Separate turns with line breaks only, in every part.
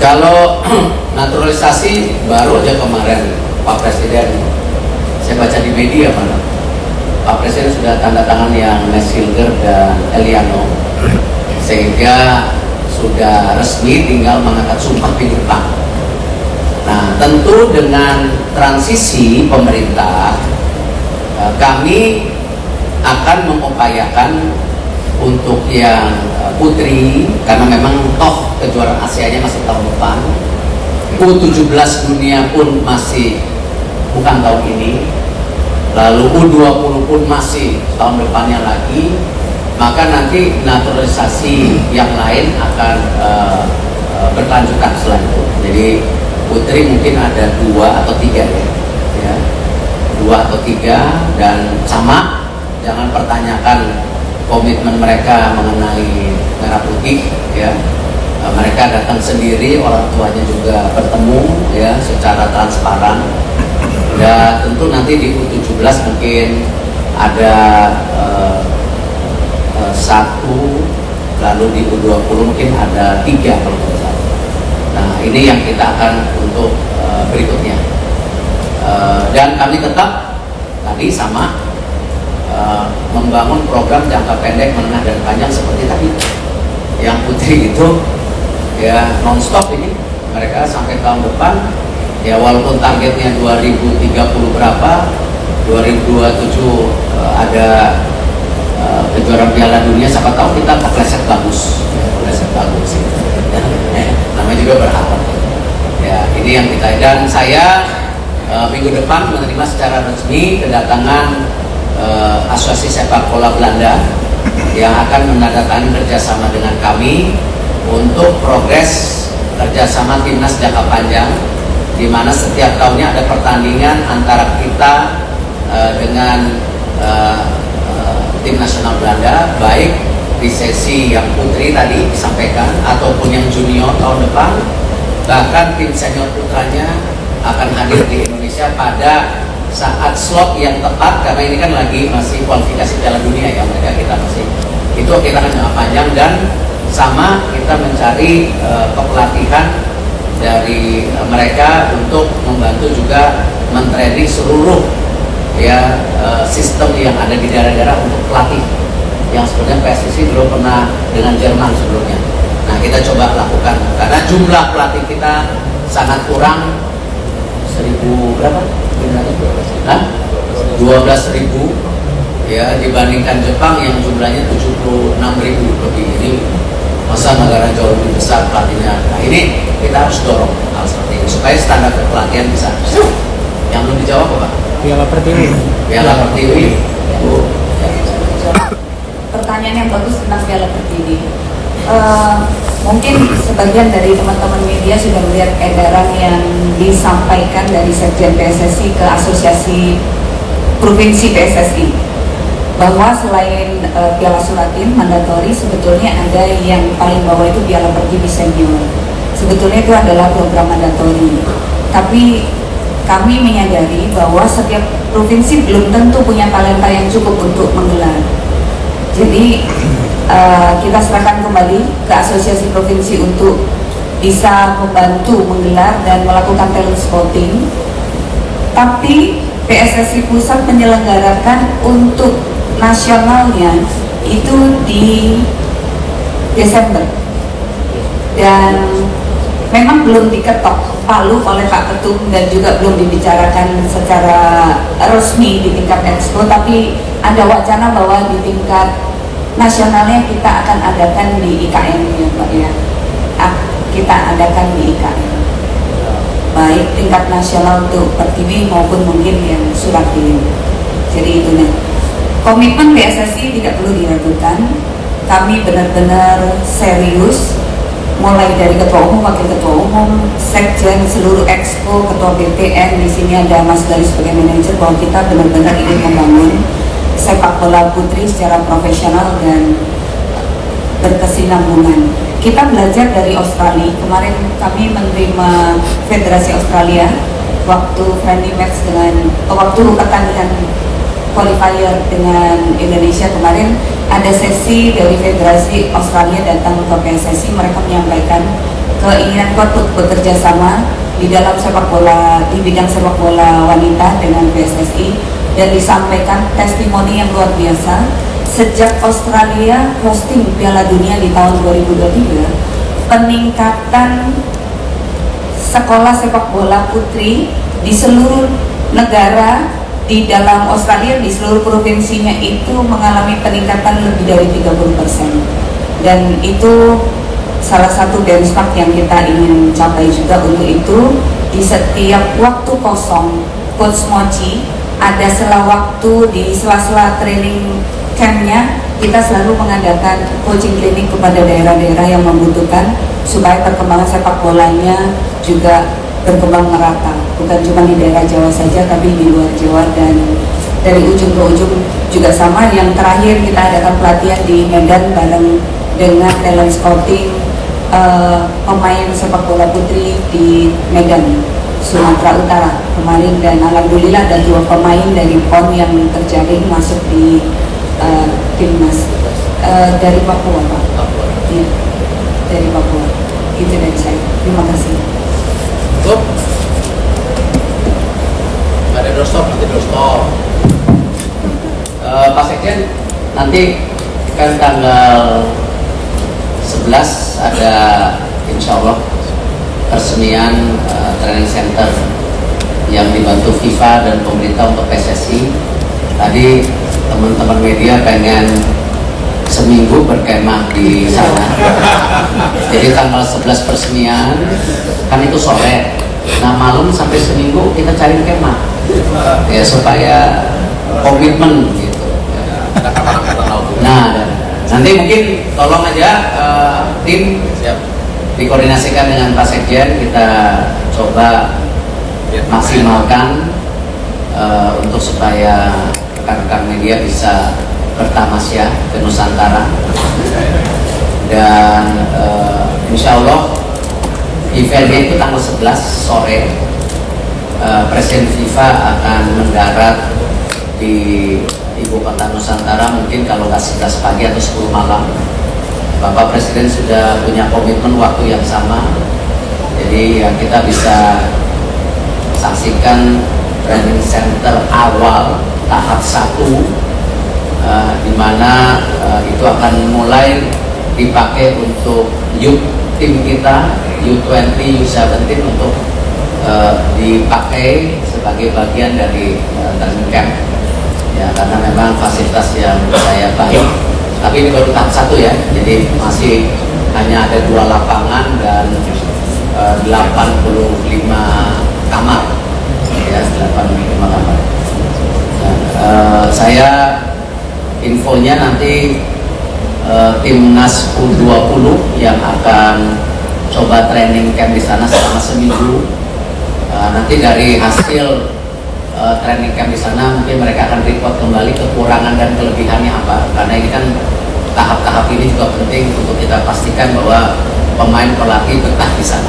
Kalau naturalisasi baru aja kemarin Pak Presiden, saya baca di media mana Pak Presiden sudah tanda tangan yang Nesilger dan Eliano, sehingga sudah resmi tinggal mengangkat sumpah minggu depan. Nah, tentu dengan transisi pemerintah, kami akan mengupayakan untuk yang putri, karena memang toh kejuaraan Asia-nya masih tahun depan, U17 dunia pun masih bukan tahun ini, lalu U20 pun masih tahun depannya lagi, maka nanti naturalisasi yang lain akan berkelanjutan setelah itu. Jadi putri mungkin ada 2 atau 3 ya, 2 atau 3, dan sama, jangan pertanyakan komitmen mereka mengenai merah putih ya. Mereka datang sendiri, orang tuanya juga bertemu ya secara transparan. Dan tentu nanti di U17 mungkin ada 1, lalu di U20 mungkin ada 3 kalau tidak salah. Nah, ini yang kita akan untuk berikutnya. Dan kami tetap tadi sama membangun program jangka pendek, menengah, dan panjang seperti tadi. Yang putri itu ya non-stop ini, mereka sampai tahun depan ya, walaupun targetnya 2030 berapa, 2027 ada kejuaraan Piala Dunia, siapa tahu kita kepleset bagus, kepleset bagus gitu. Namanya juga berharap ya. Ini yang kita, dan saya minggu depan menerima secara resmi kedatangan Asosiasi Sepak Bola Belanda yang akan menandatangani kerjasama dengan kami untuk progres kerjasama timnas jangka panjang, di mana setiap tahunnya ada pertandingan antara kita dengan tim nasional Belanda, baik di sesi yang putri tadi disampaikan ataupun yang junior tahun depan. Bahkan tim senior putranya akan hadir di Indonesia pada saat slot yang tepat, karena ini kan lagi masih kualifikasi Piala Dunia ya, mereka kita masih itu, kita akan jangka panjang. Dan sama kita mencari kepelatihan dari mereka untuk membantu juga mentraining seluruh ya sistem yang ada di daerah-daerah untuk pelatih yang sebenarnya PSSI belum pernah dengan Jerman sebelumnya. Nah, kita coba lakukan karena jumlah pelatih kita sangat kurang, 1000 berapa? 12.000 ya, dibandingkan Jepang yang jumlahnya 76.000 lebih. Jadi masa negara jauh lebih besar pelatihnya. Nah, ini kita harus dorong hal seperti ini supaya standar kepelatihan bisa. Yang belum dijawab apa?
Piala Pertiwi.
Piala Pertiwi. Bu.
Pertanyaan yang bagus tentang Piala Pertiwi. Mungkin sebagian dari teman-teman media sudah melihat edaran yang disampaikan dari Sekjen PSSI ke Asosiasi Provinsi PSSI, bahwa selain Piala Suratin mandatori, sebetulnya ada yang paling bawah itu Piala Pertiwi Senior. Sebetulnya itu adalah program mandatori, tapi kami menyadari bahwa setiap provinsi belum tentu punya talenta yang cukup untuk menggelar. Jadi kita serahkan kembali ke Asosiasi Provinsi untuk bisa membantu menggelar dan melakukan talent scouting. Tapi PSSI Pusat menyelenggarakan untuk nasionalnya itu di Desember, dan memang belum diketok palu oleh Pak Ketum dan juga belum dibicarakan secara resmi di tingkat Expo, tapi ada wacana bahwa di tingkat nasionalnya kita akan adakan di IKN ya Pak ya. Kita adakan di IKN, baik tingkat nasional untuk Pertiwi maupun mungkin yang Suratin. Jadi itu nih komitmen PSSI, tidak perlu diragukan. Kami benar-benar serius, mulai dari ketua umum, wakil ketua umum, sekjen, seluruh exco, ketua BPN. Di sini ada Mas Garis sebagai manajer, bahwa kita benar-benar ingin membangun sepak bola putri secara profesional dan berkesinambungan. Kita belajar dari Australia. Kemarin kami menerima Federasi Australia waktu friendly match dengan waktu pertandingan qualifier dengan Indonesia kemarin, ada sesi dari Federasi Australia datang ke PSSI. Mereka menyampaikan keinginan kuat untuk bekerja sama di dalam sepak bola, di bidang sepak bola wanita dengan PSSI, dan disampaikan testimoni yang luar biasa. Sejak Australia hosting Piala Dunia di tahun 2023, peningkatan sekolah sepak bola putri di seluruh negara di dalam Australia, di seluruh provinsinya itu mengalami peningkatan lebih dari 30%, dan itu salah satu benchmark yang kita ingin capai juga. Untuk itu, di setiap waktu kosong Coach Mochi ada sela waktu di sela-sela training campnya, kita selalu mengadakan coaching clinic kepada daerah-daerah yang membutuhkan, supaya perkembangan sepak bolanya juga berkembang merata, bukan cuma di daerah Jawa saja, tapi di luar Jawa, dan dari ujung ke ujung juga sama. Yang terakhir kita adakan pelatihan di Medan bareng dengan talent scouting pemain sepak bola putri di Medan, Sumatera Utara kemarin, dan alhamdulillah ada 2 pemain dari PON yang terjaring masuk di timnas dari Papua, Pak. Iya, dari Papua. Itu dari saya. Terima kasih.
Cukup. Ada doorstop, nanti doorstop. Pak Sekjen, nanti kan tanggal 11 ada insya Allah peresmian training center yang dibantu FIFA dan pemerintah untuk PSSI. Tadi teman-teman media pengen seminggu berkemah di sana. Jadi tanggal 11 peresmian kan itu sore. Nah malam sampai seminggu kita cari kemah ya supaya komitmen gitu. Nah nanti mungkin tolong aja tim dikoordinasikan dengan Pak Sekjen, kita coba maksimalkan untuk supaya rekan-rekan media bisa bertamasya ke Nusantara, dan insya Allah eventnya itu tanggal 11 sore. Presiden FIFA akan mendarat di Ibu Kota Nusantara, mungkin kalau nggak 11 pagi atau 10 malam. Bapak Presiden sudah punya komitmen waktu yang sama, jadi ya kita bisa saksikan training center awal tahap 1, di mana itu akan mulai dipakai untuk youth tim kita, U20, U17 untuk dipakai sebagai bagian dari training camp. Ya, karena memang fasilitas yang saya baik, tapi ini baru tahap 1 ya, jadi masih hanya ada 2 lapangan dan 85 kamar, ya 85 kamar. Dan, saya infonya nanti timnas U20 yang akan coba training camp di sana selama seminggu. Nanti dari hasil training camp di sana mungkin mereka akan report kembali kekurangan dan kelebihannya apa, karena ini kan tahap-tahap ini juga penting untuk kita pastikan bahwa pemain pelatih betah di sana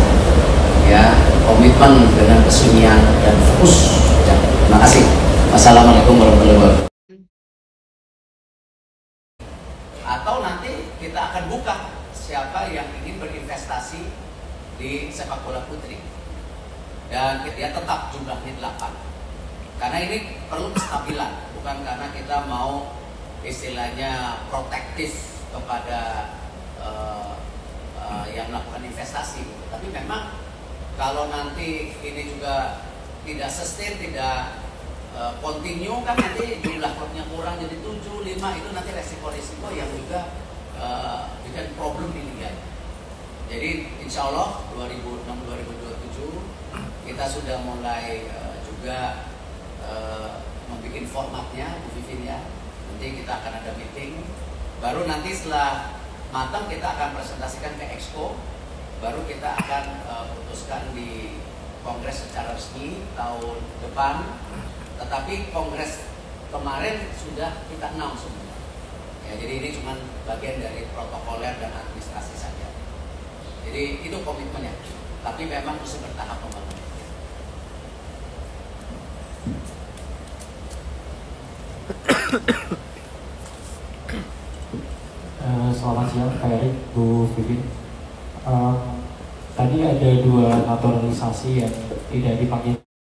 ya, komitmen dengan kesunyian dan fokus ya. Terima kasih. Wassalamualaikum warahmatullahi wabarakatuh. Atau nanti kita akan buka siapa yang ingin berinvestasi di sepak bola putri, dan dia tetap jumlahnya 8. Karena ini perlu kestabilan, bukan karena kita mau istilahnya protektif kepada yang melakukan investasi, tapi memang kalau nanti ini juga tidak sustain, tidak continue, kan nanti jumlah klubnya kurang jadi 7, 5, itu nanti resiko-resiko yang juga bikin problem di liga. Jadi insya Allah 2006-2027 kita sudah mulai juga membuat formatnya, Bu Vivin ya. Nanti kita akan ada meeting, baru nanti setelah matang kita akan presentasikan ke Expo, baru kita akan putuskan di kongres secara resmi tahun depan. Tetapi kongres kemarin sudah kita announce semua ya, jadi ini cuma bagian dari protokoler dan administrasi saja. Jadi itu komitmennya, tapi memang mesti bertahap pembangunan.
Selamat siang Pak Erik, Bu Vivin. tadi ada dua naturalisasi yang tidak dipakai